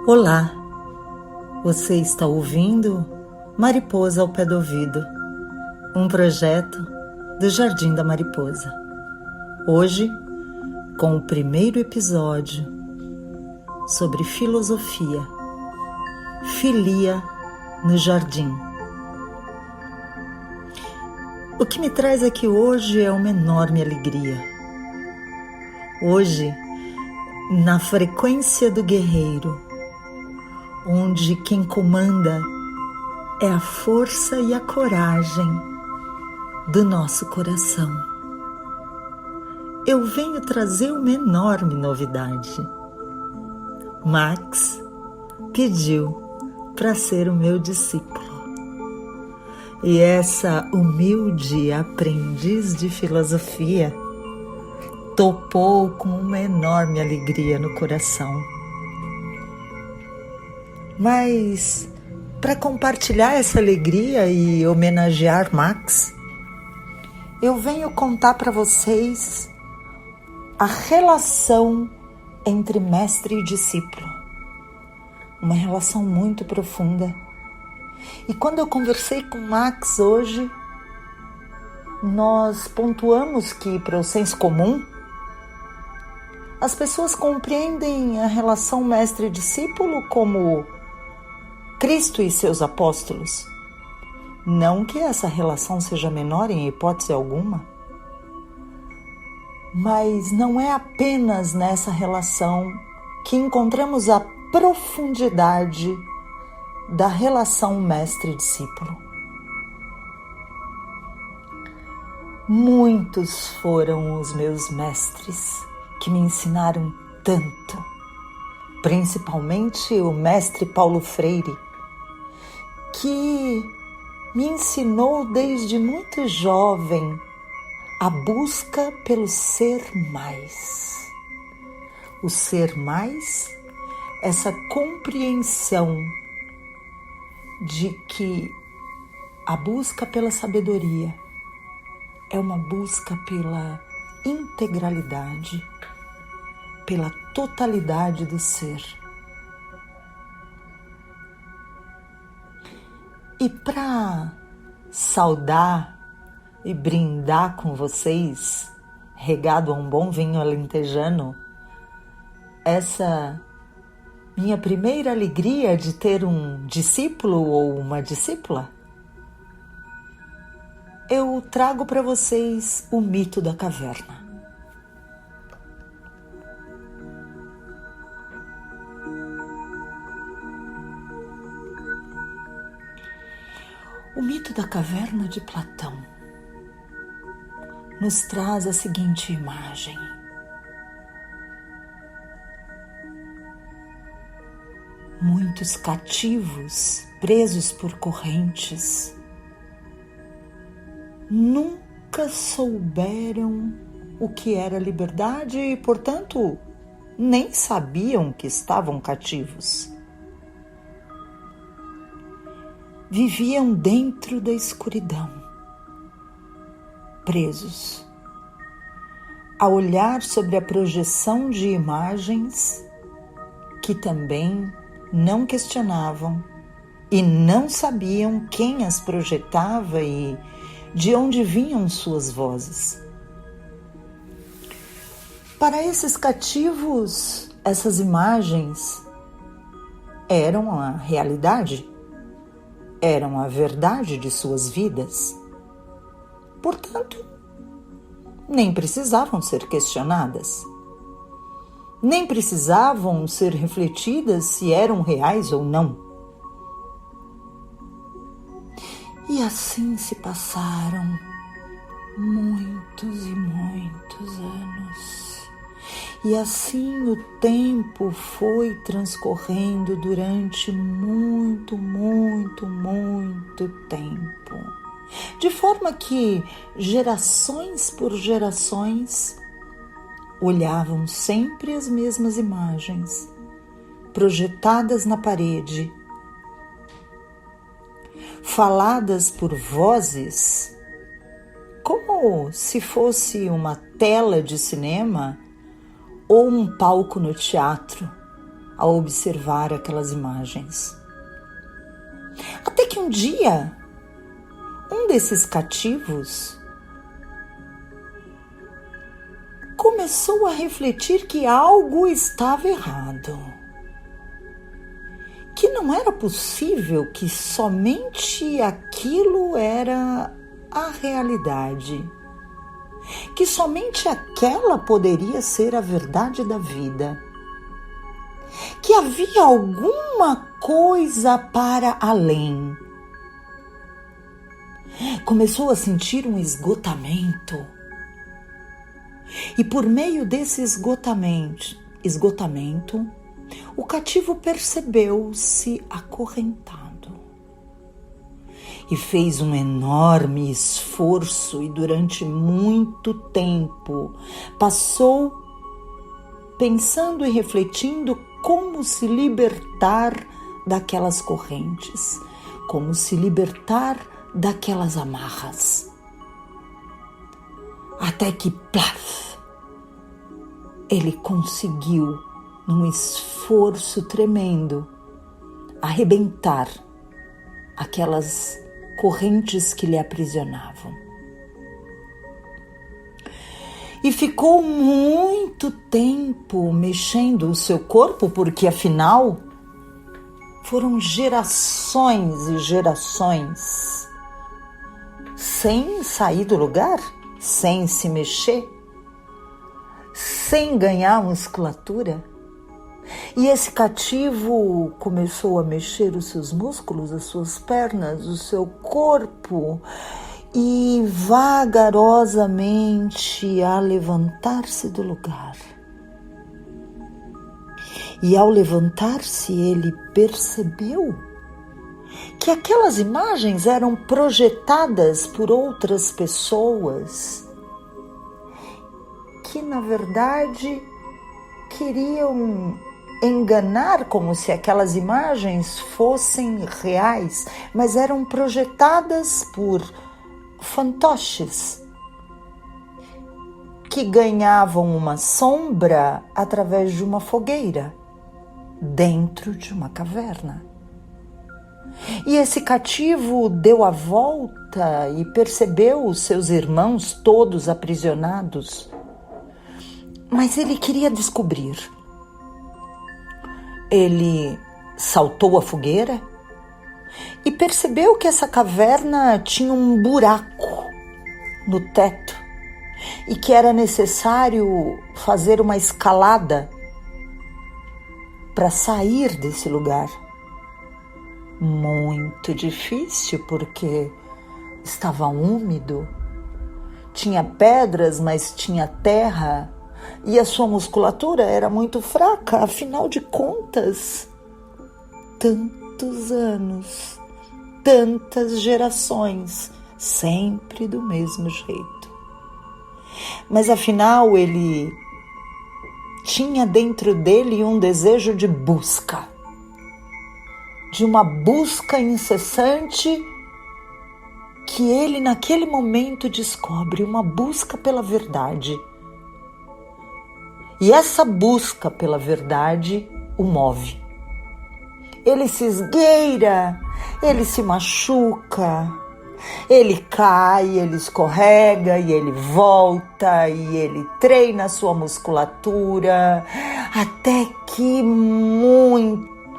Olá, você está ouvindo Mariposa ao Pé do Ouvido, um projeto do Jardim da Mariposa. Hoje, com o primeiro episódio sobre filosofia, filia no jardim. O que me traz aqui hoje é uma enorme alegria. Hoje, na frequência do guerreiro, onde quem comanda é a força e a coragem do nosso coração. Eu venho trazer uma enorme novidade. Max pediu para ser o meu discípulo. E essa humilde aprendiz de filosofia topou com uma enorme alegria no coração. Mas, para compartilhar essa alegria e homenagear Max, eu venho contar para vocês a relação entre mestre e discípulo. Uma relação muito profunda. E quando eu conversei com Max hoje, nós pontuamos que, para o senso comum, as pessoas compreendem a relação mestre-discípulo como Cristo e seus apóstolos. Não que essa relação seja menor em hipótese alguma, mas não é apenas nessa relação que encontramos a profundidade da relação mestre-discípulo. Muitos foram os meus mestres que me ensinaram tanto, principalmente o mestre Paulo Freire, que me ensinou desde muito jovem a busca pelo ser mais. O ser mais, essa compreensão de que a busca pela sabedoria é uma busca pela integralidade, pela totalidade do ser. E para saudar e brindar com vocês, regado a um bom vinho alentejano, essa minha primeira alegria de ter um discípulo ou uma discípula, eu trago para vocês o mito da caverna. O mito da caverna de Platão nos traz a seguinte imagem. Muitos cativos, presos por correntes, nunca souberam o que era liberdade e, portanto, nem sabiam que estavam cativos. Viviam dentro da escuridão, presos, a olhar sobre a projeção de imagens que também não questionavam e não sabiam quem as projetava e de onde vinham suas vozes. Para esses cativos, essas imagens eram a realidade, eram a verdade de suas vidas. Portanto, nem precisavam ser questionadas, nem precisavam ser refletidas se eram reais ou não. E assim se passaram muitos e muitos anos. E assim o tempo foi transcorrendo durante muito, muito, muito tempo. De forma que gerações por gerações olhavam sempre as mesmas imagens, projetadas na parede, faladas por vozes, como se fosse uma tela de cinema ou um palco no teatro, a observar aquelas imagens. Até que um dia, um desses cativos começou a refletir que algo estava errado. Que não era possível que somente aquilo era a realidade. Que somente aquela poderia ser a verdade da vida. Que havia alguma coisa para além. Começou a sentir um esgotamento. E por meio desse esgotamento, o cativo percebeu-se acorrentado. E fez um enorme esforço e durante muito tempo passou pensando e refletindo como se libertar daquelas correntes, como se libertar daquelas amarras. Até que, plaf, ele conseguiu, num esforço tremendo, arrebentar aquelas correntes que lhe aprisionavam. E ficou muito tempo mexendo o seu corpo, porque afinal foram gerações e gerações sem sair do lugar, sem se mexer, sem ganhar musculatura. E esse cativo começou a mexer os seus músculos, as suas pernas, o seu corpo e vagarosamente a levantar-se do lugar. E ao levantar-se, ele percebeu que aquelas imagens eram projetadas por outras pessoas que, na verdade, queriam enganar, como se aquelas imagens fossem reais, mas eram projetadas por fantoches que ganhavam uma sombra através de uma fogueira dentro de uma caverna. E esse cativo deu a volta e percebeu os seus irmãos todos aprisionados, mas ele queria descobrir. Ele saltou a fogueira e percebeu que essa caverna tinha um buraco no teto e que era necessário fazer uma escalada para sair desse lugar. Muito difícil, porque estava úmido, tinha pedras, mas tinha terra, e a sua musculatura era muito fraca, afinal de contas, tantos anos, tantas gerações, sempre do mesmo jeito. Mas afinal ele tinha dentro dele um desejo de busca, de uma busca incessante que ele naquele momento descobre, uma busca pela verdade. E essa busca pela verdade o move. Ele se esgueira, ele se machuca, ele cai, ele escorrega e ele volta e ele treina a sua musculatura até que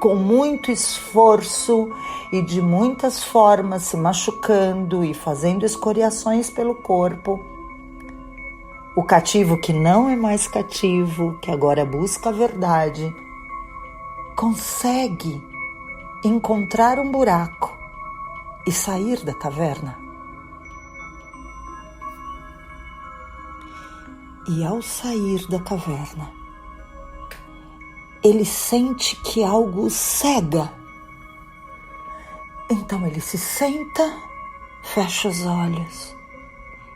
com muito esforço e de muitas formas se machucando e fazendo escoriações pelo corpo, o cativo que não é mais cativo, que agora busca a verdade, consegue encontrar um buraco e sair da caverna. E ao sair da caverna, ele sente que algo o cega. Então ele se senta, fecha os olhos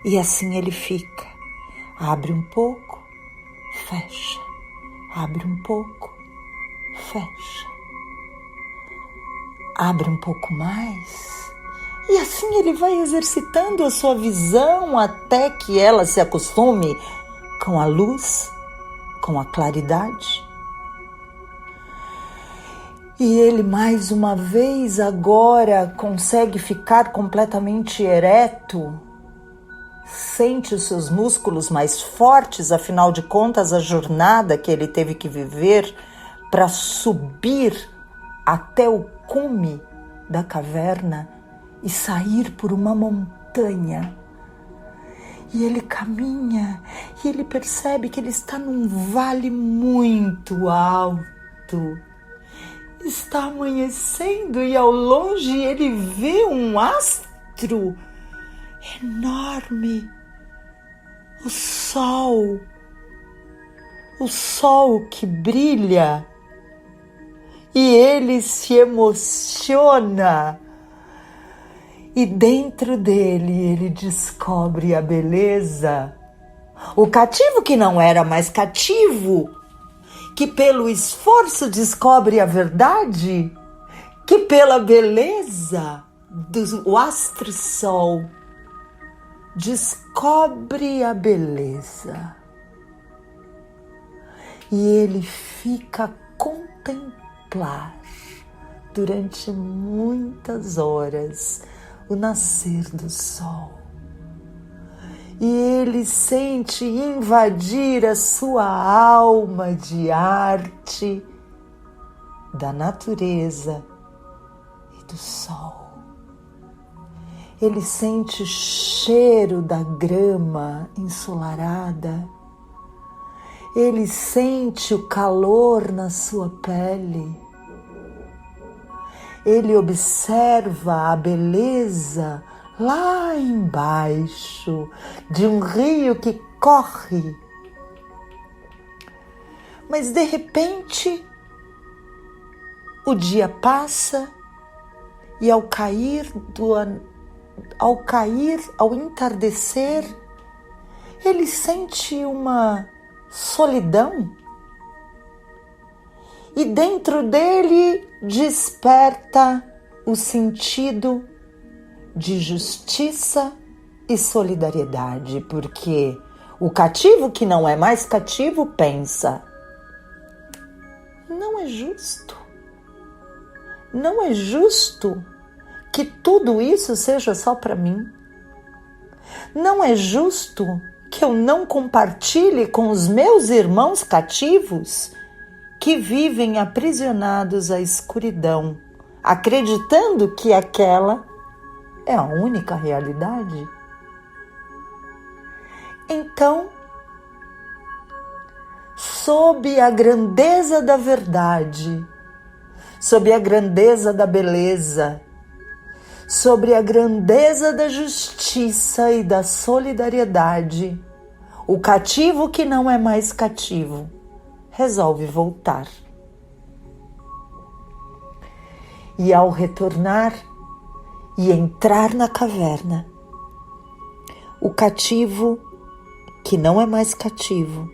e assim ele fica. Abre um pouco, fecha. Abre um pouco, fecha. Abre um pouco mais. E assim ele vai exercitando a sua visão até que ela se acostume com a luz, com a claridade. E ele mais uma vez agora consegue ficar completamente ereto, sente os seus músculos mais fortes, afinal de contas a jornada que ele teve que viver para subir até o cume da caverna e sair por uma montanha. E ele caminha e ele percebe que ele está num vale muito alto. Está amanhecendo e ao longe ele vê um astro enorme. O sol que brilha. E ele se emociona. E dentro dele ele descobre a beleza. O cativo que não era mais cativo, que pelo esforço descobre a verdade, que pela beleza do astro-sol descobre a beleza. E ele fica a contemplar durante muitas horas o nascer do sol. E ele sente invadir a sua alma de arte da natureza e do sol. Ele sente o cheiro da grama ensolarada. Ele sente o calor na sua pele. Ele observa a beleza lá embaixo de um rio que corre. Mas de repente o dia passa e ao entardecer, ele sente uma solidão e dentro dele desperta o sentido de justiça e solidariedade, porque o cativo que não é mais cativo pensa: não é justo que tudo isso seja só para mim. Não é justo que eu não compartilhe com os meus irmãos cativos que vivem aprisionados à escuridão, acreditando que aquela é a única realidade. Então, sob a grandeza da verdade, sob a grandeza da beleza, sobre a grandeza da justiça e da solidariedade, o cativo que não é mais cativo resolve voltar. E ao retornar e entrar na caverna, o cativo que não é mais cativo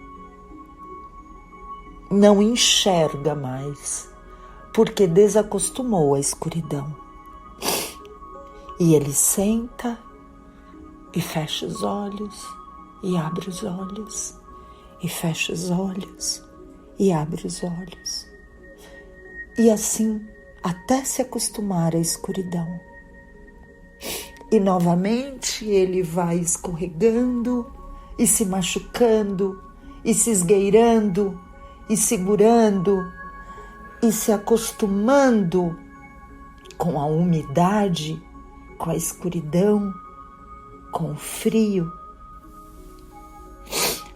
não enxerga mais, porque desacostumou à escuridão. E ele senta e fecha os olhos e abre os olhos e fecha os olhos e abre os olhos. E assim até se acostumar à escuridão. E novamente ele vai escorregando e se machucando e se esgueirando e segurando e se acostumando com a umidade, com a escuridão, com o frio,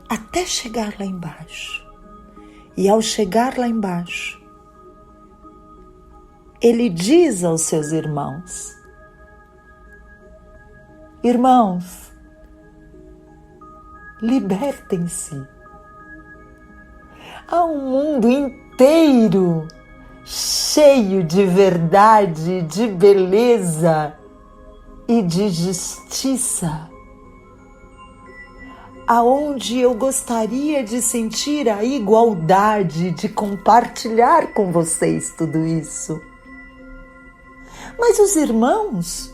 até chegar lá embaixo. E ao chegar lá embaixo, ele diz aos seus irmãos: irmãos, libertem-se. Há um mundo inteiro cheio de verdade, de beleza e de justiça, aonde eu gostaria de sentir a igualdade, de compartilhar com vocês tudo isso. Mas os irmãos,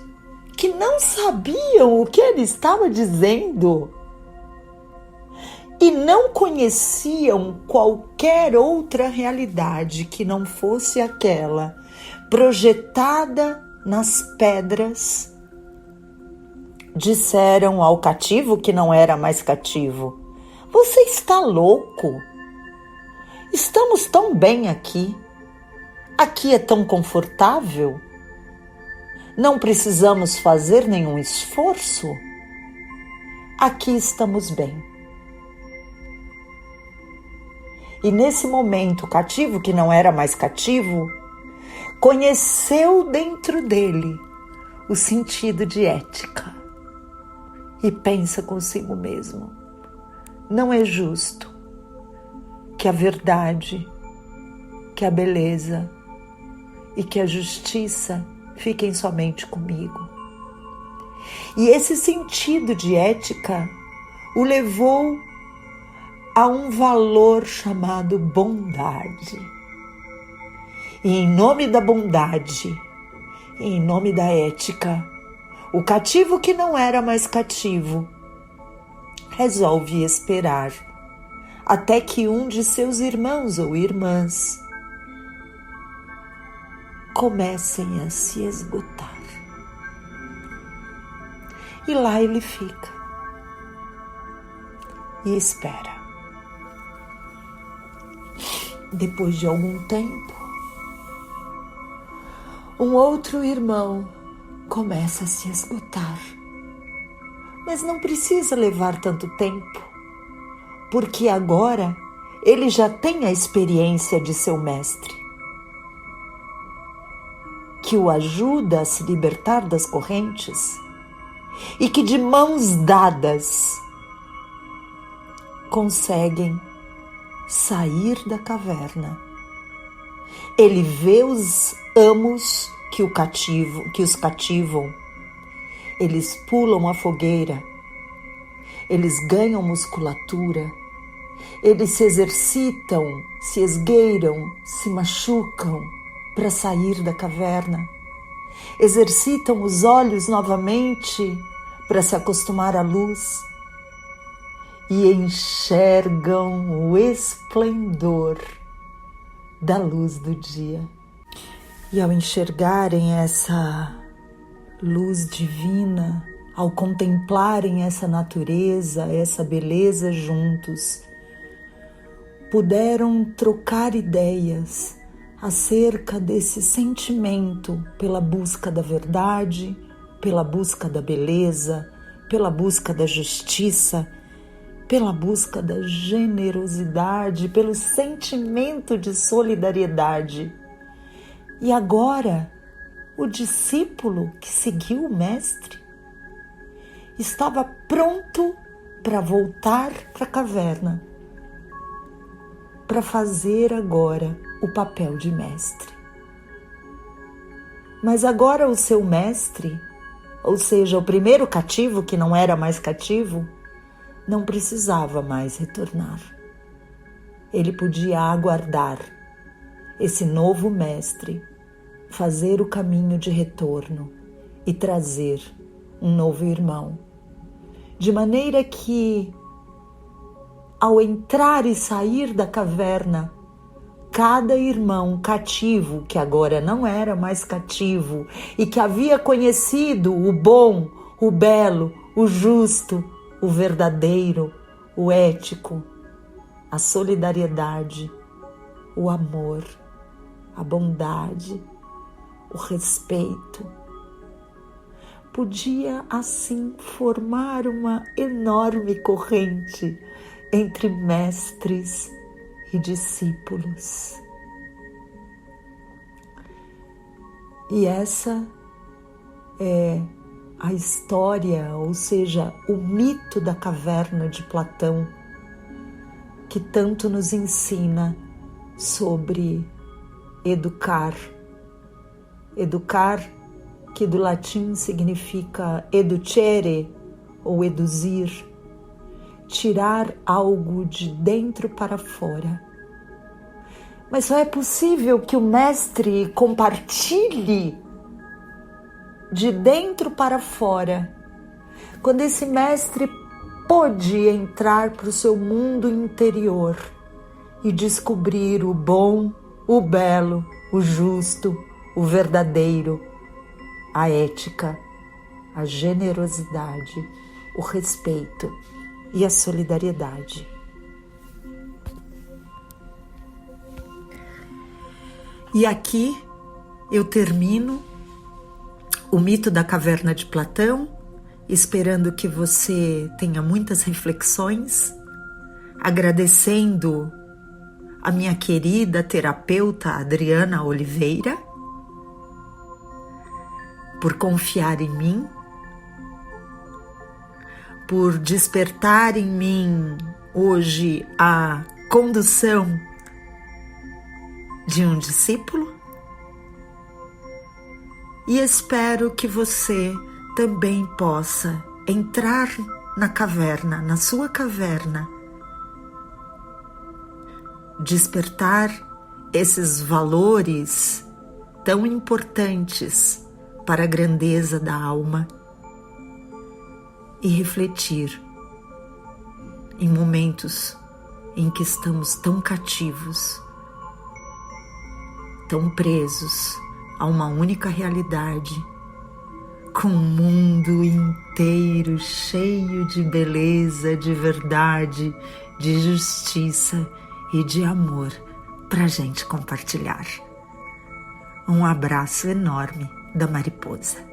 que não sabiam o que ele estava dizendo, e não conheciam qualquer outra realidade que não fosse aquela projetada nas pedras, disseram ao cativo que não era mais cativo: "Você está louco? Estamos tão bem aqui. Aqui é tão confortável. Não precisamos fazer nenhum esforço. Aqui estamos bem." E nesse momento, o cativo, que não era mais cativo, conheceu dentro dele o sentido de ética e pensa consigo mesmo: não é justo que a verdade, que a beleza e que a justiça fiquem somente comigo. E esse sentido de ética o levou a um valor chamado bondade. E em nome da bondade, em nome da ética, o cativo, que não era mais cativo, resolve esperar até que um de seus irmãos ou irmãs comecem a se esgotar. E lá ele fica e espera. Depois de algum tempo, um outro irmão começa a se esgotar. Mas não precisa levar tanto tempo, porque agora ele já tem a experiência de seu mestre, que o ajuda a se libertar das correntes e que de mãos dadas conseguem sair da caverna. Ele vê os amos que os cativam. Eles pulam a fogueira, eles ganham musculatura, eles se exercitam, se esgueiram, se machucam para sair da caverna. Exercitam os olhos novamente para se acostumar à luz e enxergam o esplendor da luz do dia. E ao enxergarem essa luz divina, ao contemplarem essa natureza, essa beleza juntos, puderam trocar ideias acerca desse sentimento pela busca da verdade, pela busca da beleza, pela busca da justiça, pela busca da generosidade, pelo sentimento de solidariedade. E agora, o discípulo que seguiu o mestre estava pronto para voltar para a caverna, para fazer agora o papel de mestre. Mas agora o seu mestre, ou seja, o primeiro cativo que não era mais cativo, não precisava mais retornar. Ele podia aguardar esse novo mestre fazer o caminho de retorno e trazer um novo irmão. De maneira que, ao entrar e sair da caverna, cada irmão cativo, que agora não era mais cativo e que havia conhecido o bom, o belo, o justo, o verdadeiro, o ético, a solidariedade, o amor, a bondade, o respeito, podia assim formar uma enorme corrente entre mestres e discípulos. E essa é a história, ou seja, o mito da caverna de Platão, que tanto nos ensina sobre educar. Educar, que do latim significa educere ou eduzir, tirar algo de dentro para fora. Mas só é possível que o mestre compartilhe de dentro para fora quando esse mestre pôde entrar para o seu mundo interior e descobrir o bom, o belo, o justo, o verdadeiro, a ética, a generosidade, o respeito e a solidariedade. E aqui eu termino o mito da caverna de Platão, esperando que você tenha muitas reflexões, agradecendo a minha querida terapeuta Adriana Oliveira por confiar em mim, por despertar em mim hoje a condução de um discípulo, e espero que você também possa entrar na caverna, na sua caverna, despertar esses valores tão importantes para a grandeza da alma e refletir em momentos em que estamos tão cativos, tão presos a uma única realidade, com o mundo inteiro cheio de beleza, de verdade, de justiça e de amor para a gente compartilhar. Um abraço enorme da Mariposa.